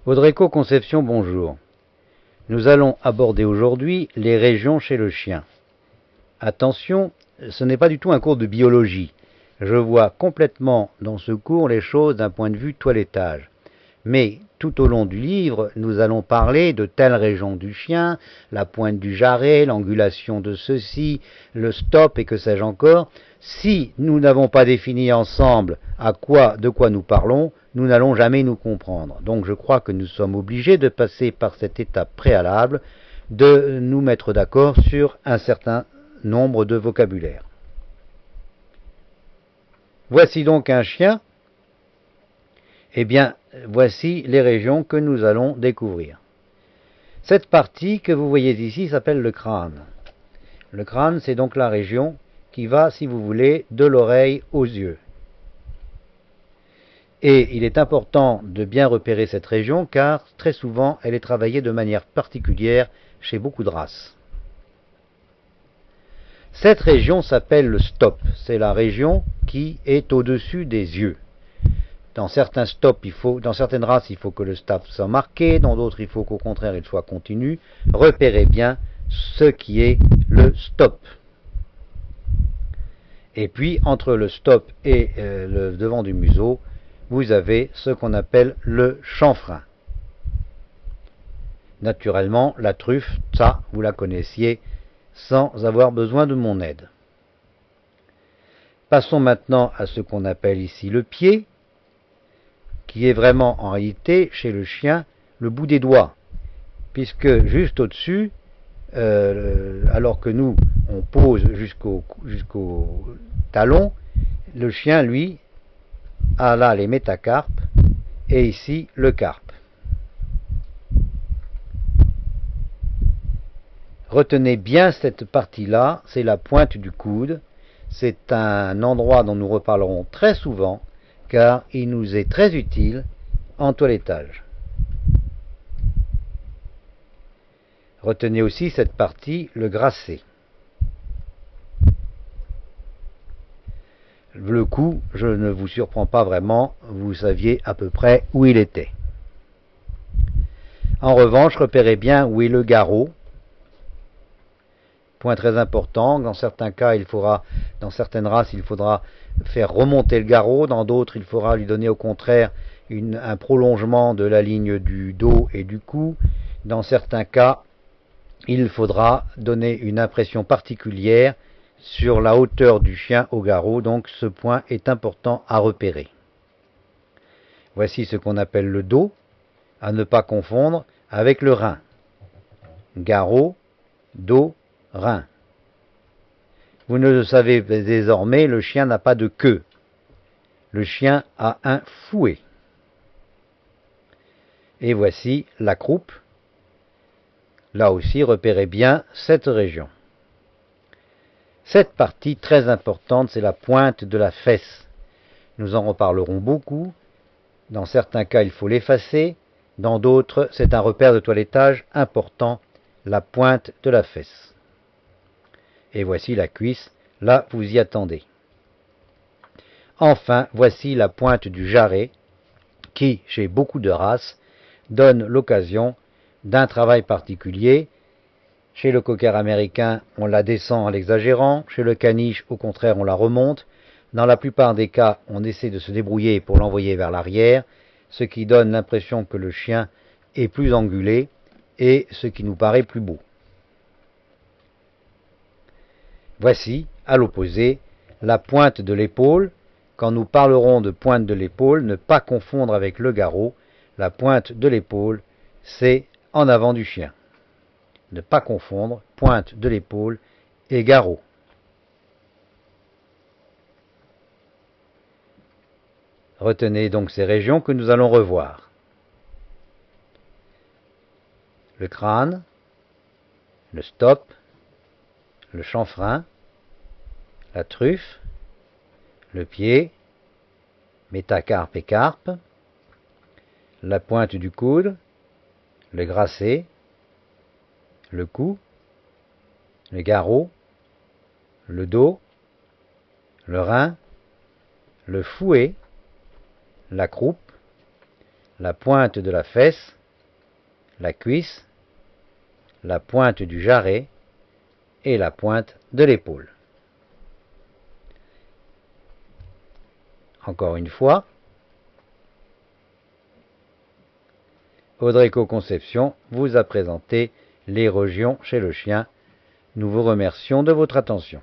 Audreco Conception, bonjour. Nous allons aborder aujourd'hui les régions chez le chien. Attention, ce n'est pas du tout un cours de biologie. Je vois complètement dans ce cours les choses d'un point de vue toilettage. Mais tout au long du livre, nous allons parler de telle région du chien, la pointe du jarret, l'angulation de ceci, le stop et que sais-je encore. Si nous n'avons pas défini ensemble de quoi nous parlons, nous n'allons jamais nous comprendre. Donc je crois que nous sommes obligés de passer par cette étape préalable, de nous mettre d'accord sur un certain nombre de vocabulaire. Voici donc un chien. Eh bien, voici les régions que nous allons découvrir. Cette partie que vous voyez ici s'appelle le crâne. Le crâne, c'est donc la région qui va, si vous voulez, de l'oreille aux yeux. Et il est important de bien repérer cette région car très souvent elle est travaillée de manière particulière chez beaucoup de races. Cette région s'appelle le stop. C'est la région qui est au-dessus des yeux. Dans certaines races, il faut que le stop soit marqué, dans d'autres, il faut qu'au contraire, il soit continu. Repérez bien ce qui est le stop. Et puis, entre le stop et le devant du museau, vous avez ce qu'on appelle le chanfrein. Naturellement, la truffe, ça, vous la connaissiez sans avoir besoin de mon aide. Passons maintenant à ce qu'on appelle ici le pied, qui est vraiment en réalité chez le chien le bout des doigts, puisque juste au-dessus, alors que nous on pose jusqu'au talon, le chien lui a là les métacarpes et ici le carpe. Retenez bien cette partie-là, c'est la pointe du coude, c'est un endroit dont nous reparlerons très souvent car il nous est très utile en toilettage. Retenez aussi cette partie, le grasset. Le cou, je ne vous surprends pas vraiment, vous saviez à peu près où il était. En revanche, repérez bien où est le garrot. Point très important, dans certains cas, dans certaines races, il faudra faire remonter le garrot, dans d'autres, il faudra lui donner au contraire un prolongement de la ligne du dos et du cou. Dans certains cas, il faudra donner une impression particulière sur la hauteur du chien au garrot, donc ce point est important à repérer. Voici ce qu'on appelle le dos, à ne pas confondre avec le rein. Garrot, dos, rein. Vous ne le savez désormais, le chien n'a pas de queue. Le chien a un fouet. Et voici la croupe. Là aussi, repérez bien cette région. Cette partie très importante, c'est la pointe de la fesse. Nous en reparlerons beaucoup. Dans certains cas, il faut l'effacer. Dans d'autres, c'est un repère de toilettage important, la pointe de la fesse. Et voici la cuisse. Là, vous y attendez. Enfin, voici la pointe du jarret, qui, chez beaucoup de races, donne l'occasion d'un travail particulier. Chez le cocker américain, on la descend en l'exagérant. Chez le caniche, au contraire, on la remonte. Dans la plupart des cas, on essaie de se débrouiller pour l'envoyer vers l'arrière, ce qui donne l'impression que le chien est plus angulé et ce qui nous paraît plus beau. Voici, à l'opposé, la pointe de l'épaule. Quand nous parlerons de pointe de l'épaule, ne pas confondre avec le garrot. La pointe de l'épaule, c'est en avant du chien. Ne pas confondre pointe de l'épaule et garrot. Retenez donc ces régions que nous allons revoir. Le crâne, le stop, le chanfrein, la truffe, le pied, métacarpe et carpe, la pointe du coude, le grasset, le cou, le garrot, le dos, le rein, le fouet, la croupe, la pointe de la fesse, la cuisse, la pointe du jarret et la pointe de l'épaule. Encore une fois, Audrey Co-Conception vous a présenté l'érosion chez le chien. Nous vous remercions de votre attention.